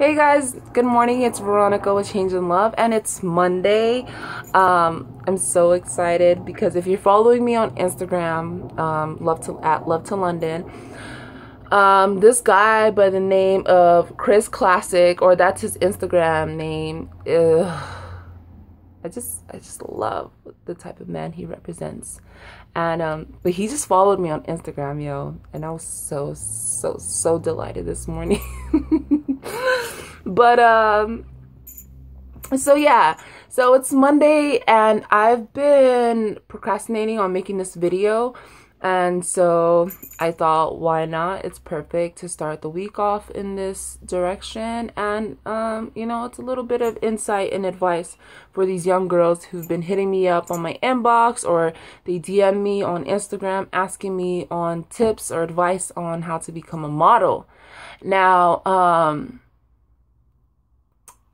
Hey guys, good morning. It's Veronica with Change in Love, and it's Monday. I'm so excited because if you're following me on Instagram, love to London, this guy by the name of Chris Classic, or that's his Instagram name. I just love the type of man he represents. And but he just followed me on Instagram, yo, and I was so delighted this morning. But so yeah, so it's Monday and I've been procrastinating on making this video, and so I thought, why not? It's perfect to start the week off in this direction. And you know, it's a little bit of insight and advice for these young girls who've been hitting me up on my inbox, or they DM me on Instagram asking me on tips or advice on how to become a model. Now,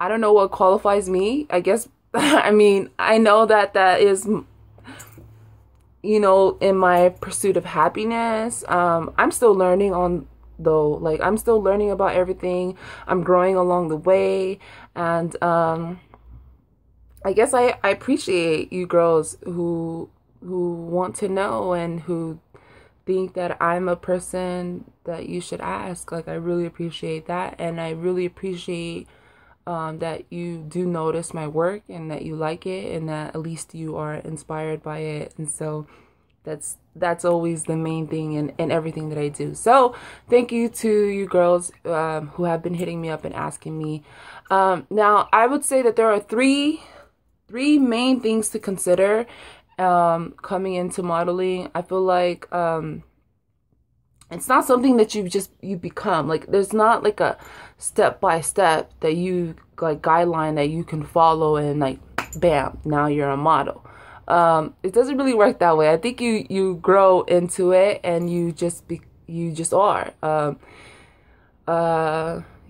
I don't know what qualifies me, I guess. I mean, I know that is, you know, in my pursuit of happiness. I'm still learning I'm still learning about everything. I'm growing along the way. And I guess I appreciate you girls who want to know and who think that I'm a person that you should ask. Like, I really appreciate that. And I really appreciate that you do notice my work and that you like it, and that at least you are inspired by it. And so that's always the main thing in everything that I do. So thank you to you girls who have been hitting me up and asking me. Now, I would say that there are three main things to consider coming into modeling. I feel like it's not something that you become. Like, there's not like a step-by-step that you like guideline that you can follow and like bam, now you're a model. It doesn't really work that way. I think you grow into it and you just are.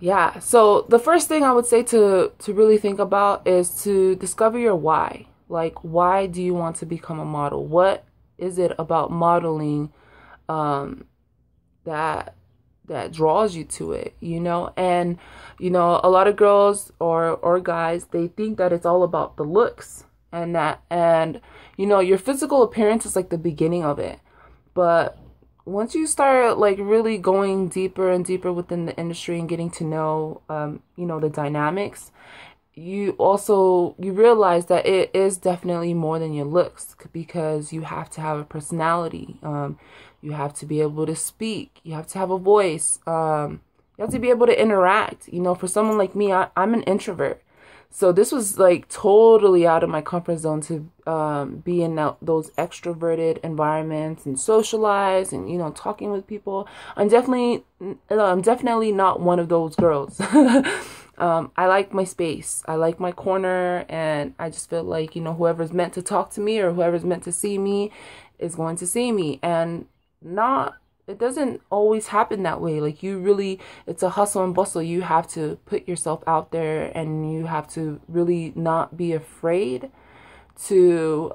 Yeah. So the first thing I would say to really think about is to discover your why. Like, why do you want to become a model? What is it about modeling that draws you to it, you know? And you know, a lot of girls or guys, they think that it's all about the looks, and you know, your physical appearance is like the beginning of it. But once you start like really going deeper and deeper within the industry and getting to know you know, the dynamics, you realize that it is definitely more than your looks, because you have to have a personality. You have to be able to speak. You have to have a voice. You have to be able to interact. You know, for someone like me, I'm an introvert. So this was like totally out of my comfort zone to be in those extroverted environments and socialize and, you know, talking with people. I'm definitely not one of those girls. I like my space. I like my corner, and I just feel like, you know, whoever's meant to talk to me or whoever's meant to see me is going to see me. And it doesn't always happen that way. Like, it's a hustle and bustle. You have to put yourself out there, and you have to really not be afraid to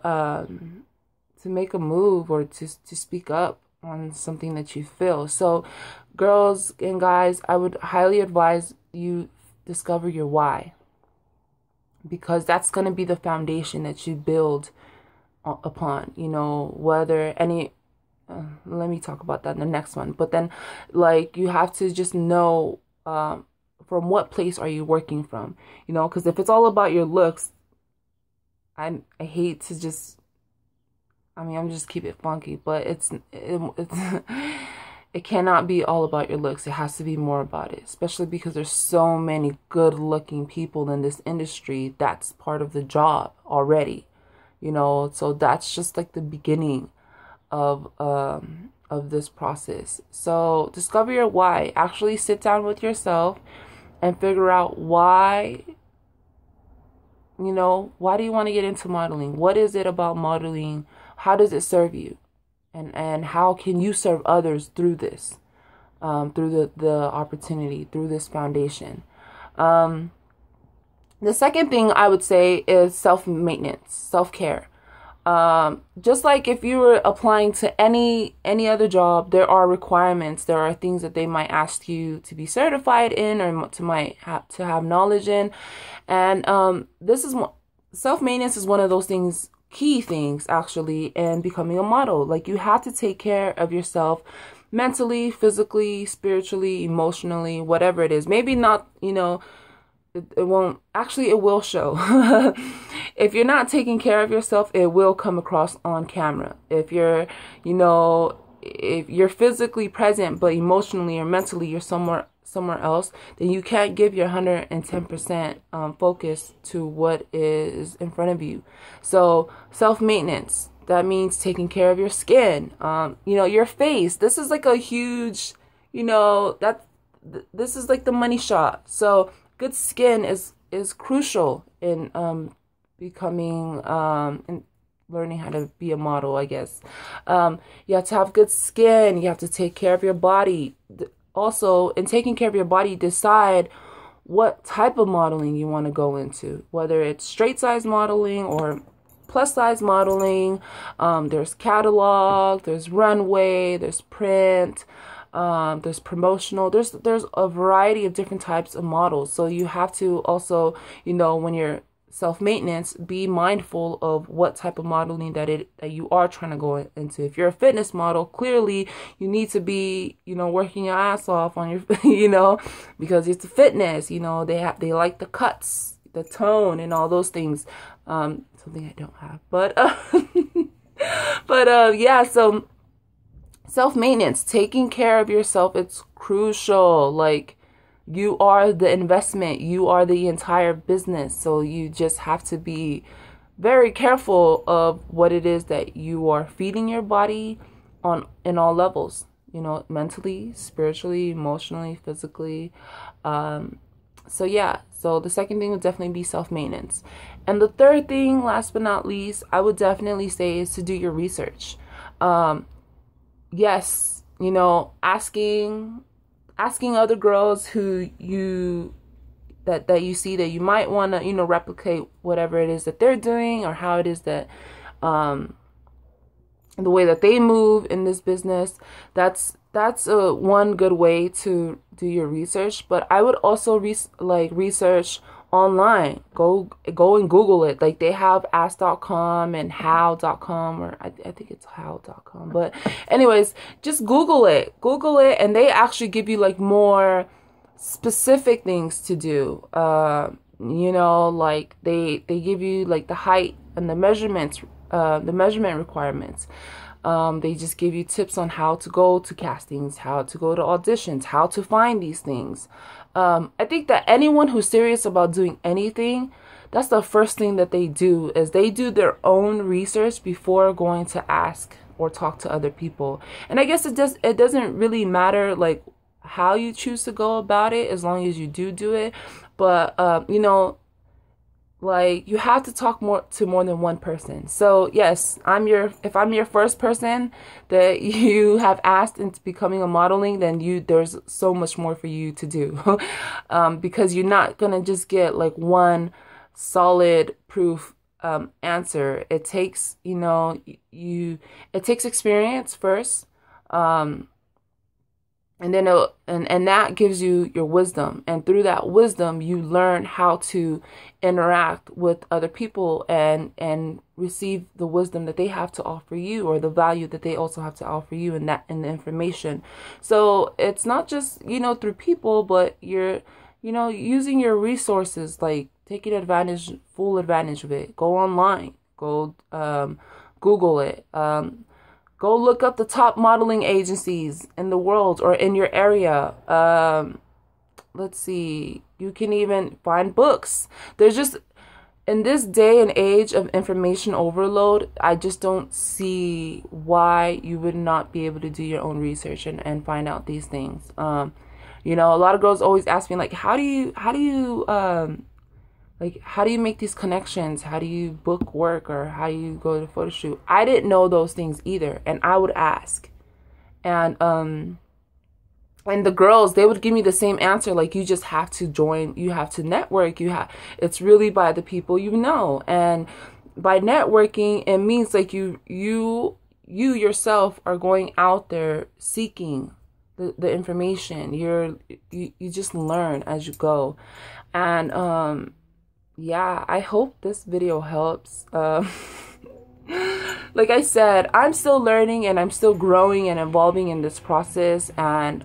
make a move or to speak up on something that you feel. So girls and guys, I would highly advise you discover your why, because that's going to be the foundation that you build upon, you know, whether any let me talk about that in the next one. But then, like, you have to just know from what place are you working from, you know, because if it's all about your looks, I hate to just, I mean, I'm just keep it funky, but it's it cannot be all about your looks. It has to be more about it, especially because there's so many good looking people in this industry. That's part of the job already, you know. So that's just like the beginning of this process. So discover your why. Actually sit down with yourself and figure out why, you know, why do you want to get into modeling? What is it about modeling? How does it serve you? And how can you serve others through this, through the opportunity, through this foundation? The second thing I would say is self-maintenance, self-care. Just like if you were applying to any other job, there are requirements. There are things that they might ask you to be certified in, or to have knowledge in. And this is self-maintenance is one of those things, key things actually, in becoming a model. Like, you have to take care of yourself mentally, physically, spiritually, emotionally, whatever it is. Maybe not, it won't, actually it will show. If you're not taking care of yourself, it will come across on camera. If you're, if you're physically present, but emotionally or mentally you're somewhere else, then you can't give your 110% focus to what is in front of you. So self-maintenance, that means taking care of your skin, your face. This is like a huge, this is like the money shot. So good skin is crucial in becoming in learning how to be a model, I guess. You have to have good skin. You have to take care of your body. Also, in taking care of your body, decide what type of modeling you want to go into, whether it's straight size modeling or plus size modeling. There's catalog, there's runway, there's print, there's promotional. There's a variety of different types of models. So you have to also, when you're self-maintenance, be mindful of what type of modeling that you are trying to go into. If you're a fitness model, clearly you need to be, working your ass off on your, because it's fitness, they like the cuts, the tone, and all those things. Something I don't have, but yeah, so self-maintenance, taking care of yourself, it's crucial. Like, you are the investment, you are the entire business. So you just have to be very careful of what it is that you are feeding your body in all levels, mentally, spiritually, emotionally, physically. So yeah, so the second thing would definitely be self-maintenance. And the third thing, last but not least, I would definitely say is to do your research. Yes, asking other girls who that you see that you might want to, replicate whatever it is that they're doing, or how it is that, the way that they move in this business. That's one good way to do your research. But I would also research online. Go and Google it. Like, they have ask.com and how.com, or I think it's how.com. But anyways, just Google it, and they actually give you like more specific things to do. Like they give you like the height and the measurements, the measurement requirements. They just give you tips on how to go to castings, how to go to auditions, how to find these things. I think that anyone who's serious about doing anything, that's the first thing that they do, is they do their own research before going to ask or talk to other people. And I guess it doesn't really matter like how you choose to go about it, as long as you do it. But like, you have to talk to more than one person. So yes, if I'm your first person that you have asked into becoming a modeling, then there's so much more for you to do. Because you're not gonna just get like one solid proof answer. It takes, it takes experience first. And then and that gives you your wisdom, and through that wisdom you learn how to interact with other people and receive the wisdom that they have to offer you, or the value that they also have to offer you in the information. So it's not just through people, but you're using your resources, like taking full advantage of it. Go online, go Google it. Go look up the top modeling agencies in the world or in your area. Let's see. You can even find books. There's just, in this day and age of information overload, I just don't see why you would not be able to do your own research and find out these things. A lot of girls always ask me, like, how do you make these connections? How do you book work, or how do you go to a photo shoot? I didn't know those things either, and I would ask. And the girls, they would give me the same answer, like, you just have to join, you have to network, it's really by the people you know. And by networking, it means like you yourself are going out there seeking the information. You just learn as you go. And yeah, I hope this video helps. Like I said, I'm still learning and I'm still growing and evolving in this process, and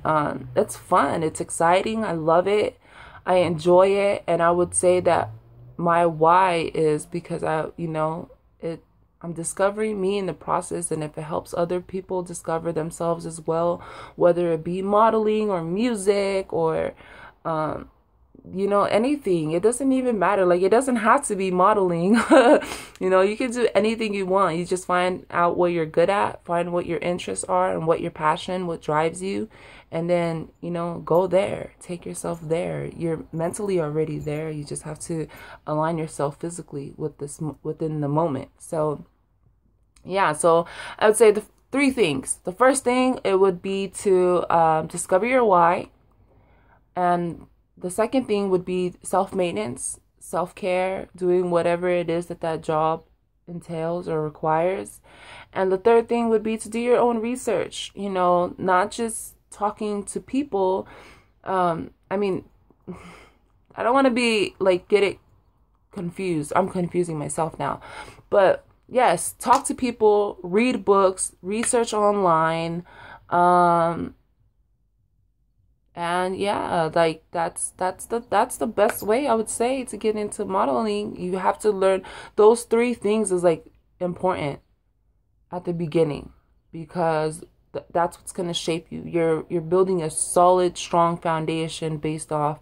it's fun, it's exciting, I love it, I enjoy it. And I would say that my why is because I'm discovering me in the process, and if it helps other people discover themselves as well, whether it be modeling or music or anything, it doesn't even matter. Like, it doesn't have to be modeling. You can do anything you want. You just find out what you're good at, find what your interests are and what your passion, what drives you, and then go there, take yourself there. You're mentally already there. You just have to align yourself physically with this within the moment. So yeah, so I would say the 3 things. The first thing, it would be to discover your why. And the second thing would be self-maintenance, self-care, doing whatever it is that job entails or requires. And the third thing would be to do your own research, not just talking to people. I mean, I don't want to be like, get it confused. I'm confusing myself now. But yes, talk to people, read books, research online, and yeah, like that's the best way, I would say, to get into modeling. You have to learn those 3 things is like important at the beginning, because that's what's going to shape you. You're building a solid, strong foundation based off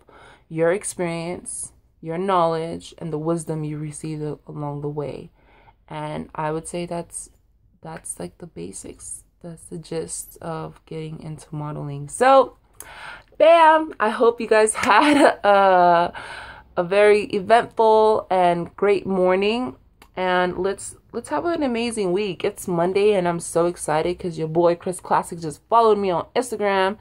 your experience, your knowledge, and the wisdom you received along the way. And I would say that's like the basics. That's the gist of getting into modeling. So bam, I hope you guys had a very eventful and great morning, and let's have an amazing week. It's Monday and I'm so excited because your boy Chris Classic just followed me on Instagram.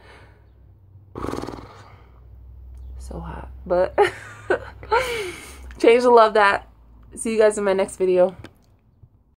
So hot, but change to love that. See you guys in my next video.